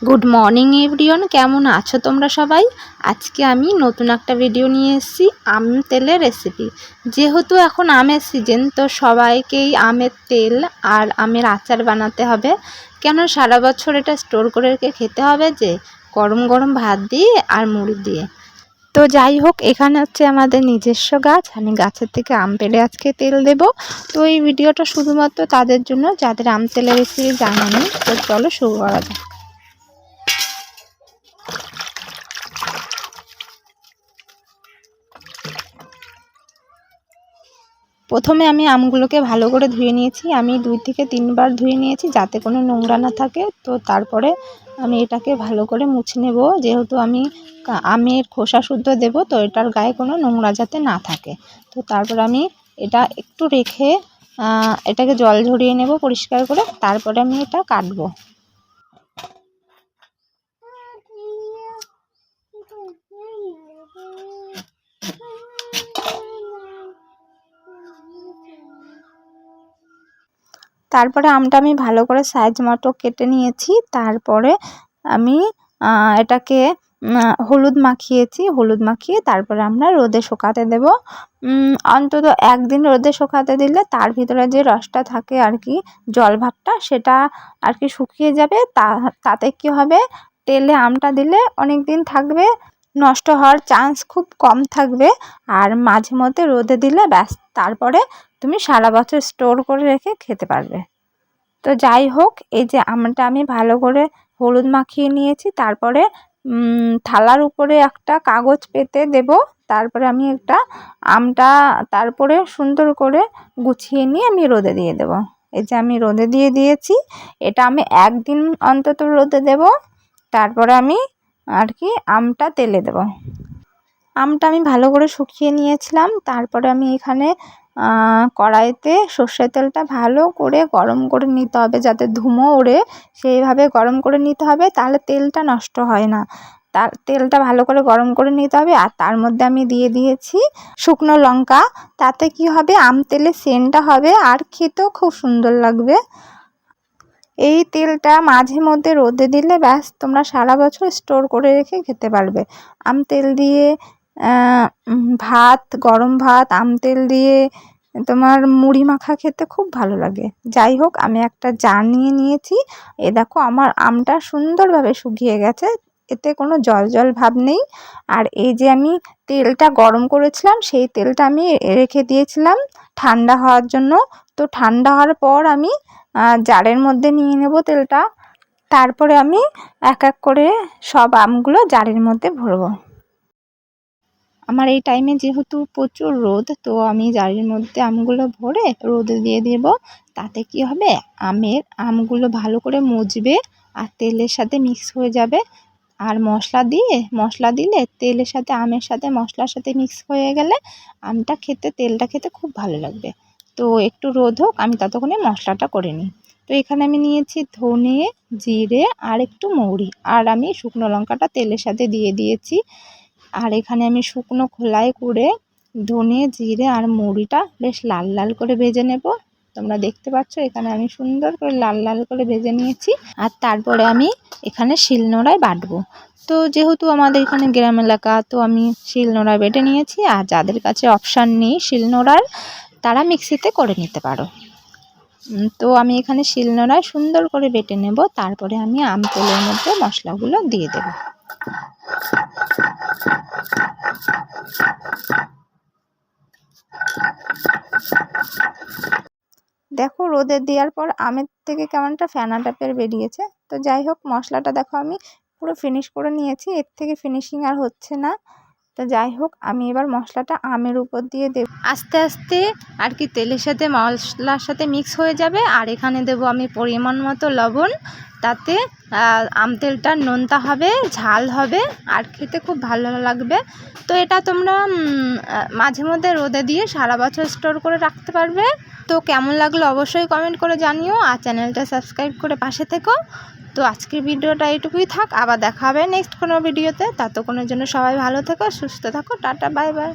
Good morning everyone, কেমন আছো তোমরা সবাই? আজকে আমি নতুন একটা ভিডিও নিয়ে এসেছি আম তেলের রেসিপি। যেহেতু এখন আমের সিজন, তো সবাইকেই আমের তেল আর আমের আচার বানাতে হবে। কেন সারা বছর এটা স্টোর করে রেখে খেতে হবে যে, গরম গরম ভাত দিয়ে আর মুড়ি দিয়ে। তো যাই হোক, এখানে হচ্ছে আমাদের নিজস্ব গাছ, আমি গাছের থেকে আম পেড়ে আজকে তেল দেব। তো এই ভিডিওটা শুধুমাত্র তাদের জন্য যাদের আম তেলের রেসিপি জানা নেই। তো চলো শুরু করা যাক। প্রথমে আমি আমগুলোকে ভালো করে ধুয়ে নিয়েছি। আমি 2 থেকে 3 বার ধুয়ে নিয়েছি যাতে কোনো নোংরা না থাকে। তো তারপরে আমি এটাকে ভালো করে মুছে নেব, যেহেতু আমি আমের খোসা শুদ্ধ দেব, তো এটার গায়ে কোনো নোংরা যাতে না থাকে। তো তারপর আমি এটা একটু রেখে এটাকে জল ঝরিয়ে নেব পরিষ্কার করে, তারপরে আমি এটা কাটবো। তারপরে আমটা আমি ভালো করে সাইজ মতো কেটে নিয়েছি। তারপরে আমি এটাকে হলুদ মাখিয়েছি, হলুদ মাখিয়ে তারপরে আমরা রোদে শুকাতে দেব। অন্তত 1 দিন রোদে শুকাতে দিলে তার ভিতরে যে রসটা থাকে আর কি, জল ভাবটা, সেটা আর কি শুকিয়ে যাবে। তাতে কি হবে, তেলে আমটা দিলে অনেক দিন থাকবে, নষ্ট হওয়ার চান্স খুব কম থাকবে। আর মাঝে মধ্যে রোদে দিলে ব্যাস, তারপরে তুমি সারা বছর স্টোর করে রেখে খেতে পারবে। তো যাই হোক, এই যে আমটা আমি ভালো করে হলুদ মাখিয়ে নিয়েছি। তারপরে থালার উপরে একটা কাগজ পেতে দেব। তারপরে আমি আমটা তারপরে সুন্দর করে গুছিয়ে নিয়ে আমি রোদে দিয়ে দেব। এই যে আমি রোদে দিয়ে দিয়েছি। এটা আমি 1 দিন অন্তত রোদে দেব। তারপরে আমি আর কি আমটা তেলে দেব। আমটা আমি ভালো করে শুকিয়ে নিয়েছিলাম। তারপরে আমি এখানে কড়াইতে সর্ষের তেলটা ভালো করে গরম করে নিতে হবে, যাতে ধুমো ওড়ে, সেইভাবে গরম করে নিতে হবে, তাহলে তেলটা নষ্ট হয় না। তেলটা ভালো করে গরম করে নিতে হবে। আর তার মধ্যে আমি দিয়ে দিয়েছি শুকনো লঙ্কা। তাতে কি হবে, আম তেলের সেন্টটা হবে আর খেতেও খুব সুন্দর লাগবে। এই তেলটা মাঝে মধ্যে রোদে দিলে ব্যাস, তোমরা সারা বছর স্টোর করে রেখে খেতে পারবে। আম তেল দিয়ে ভাত, গরম ভাত আম তেল দিয়ে তোমার মুড়ি মাখা খেতে খুব ভালো লাগে। যাই হোক, আমি একটা জার নিয়ে নিয়েছি। এ দেখো, আমার আমটা সুন্দরভাবে শুকিয়ে গেছে, এতে কোনো জল জল ভাব নেই। আর এই যে আমি তেলটা গরম করেছিলাম, সেই তেলটা আমি রেখে দিয়েছিলাম ঠান্ডা হওয়ার জন্য। তো ঠান্ডা হওয়ার পর আমি জারের মধ্যে নিয়ে নেব তেলটা। তারপরে আমি এক এক করে সব আমগুলো জারের মধ্যে ভরবো। আমার এই টাইমে যেহেতু প্রচুর রোদ, তো আমি জারের মধ্যে আমগুলো ভরে রোদে দিয়ে দেব। তাতে কি হবে, আমগুলো ভালো করে মজবে আর তেলের সাথে মিক্স হয়ে যাবে। আর মশলা দিলে তেলের সাথে, আমের সাথে, মশলার সাথে মিক্স হয়ে গেলে তেলটা খেতে খুব ভালো লাগবে। তো একটু রোদ হোক, আমি ততক্ষণে মশলাটা করে নিই। তো এখানে আমি নিয়েছি ধনে, জিরে আর একটু মৌরি, আর আমি শুকনো লঙ্কাটা তেলের সাথে দিয়ে দিয়েছি। আর এখানে আমি শুকনো খোলায় করে ধনে, জিরে আর মৌরিটা বেশ লাল লাল করে ভেজে নেব। তোমরা দেখতে পাচ্ছ, এখানে আমি সুন্দর করে লাল লাল করে ভেজে নিয়েছি। আর তারপরে আমি এখানে শিলনোড়ায় বাটবো। তো যেহেতু আমাদের এখানে গ্রাম এলাকা, তো আমি শিলনোড়ায় বেটে নিয়েছি। আর যাদের কাছে অপশান নেই শিলনোড়ার, তারা মিক্সিতে করে নিতে পারো। তো আমি এখানে শিলনোড়ায় সুন্দর করে বেটে নেব। তারপরে আমি আম তেলের মধ্যে মশলাগুলো দিয়ে দেব। দেখো, রোদে দেওয়ার পর আমের থেকে কেমন একটা ফেনা টাইপের বেরিয়েছে। তো যাই হোক, মশলাটা দেখো আমি পুরো ফিনিশ করে নিয়েছি, এর থেকে ফিনিশিং আর হচ্ছে না। তো যাই হোক, আমি এবার মশলাটা আমের উপর দিয়ে দেব। আস্তে আস্তে আর কি তেলের সাথে মশলার সাথে মিক্স হয়ে যাবে। আর এখানে দেব আমি পরিমাণ মতো লবণ। তাতে আম তেলটা নোনতা হবে, ঝাল হবে আর খেতে খুব ভালো লাগবে। তো এটা তোমরা মাঝে মধ্যে রোদে দিয়ে সারা বছর স্টোর করে রাখতে পারবে। তো কেমন লাগলো অবশ্যই কমেন্ট করে জানিও, আর চ্যানেলটা সাবস্ক্রাইব করে পাশে থেকো। তো আজকের ভিডিওটা এইটুকুই থাক, আবার দেখা হবে নেক্সট কোনো ভিডিওতে। ততক্ষণের জন্য সবাই ভালো থেকো, সুস্থ থাকো, টাটা, বাই বাই।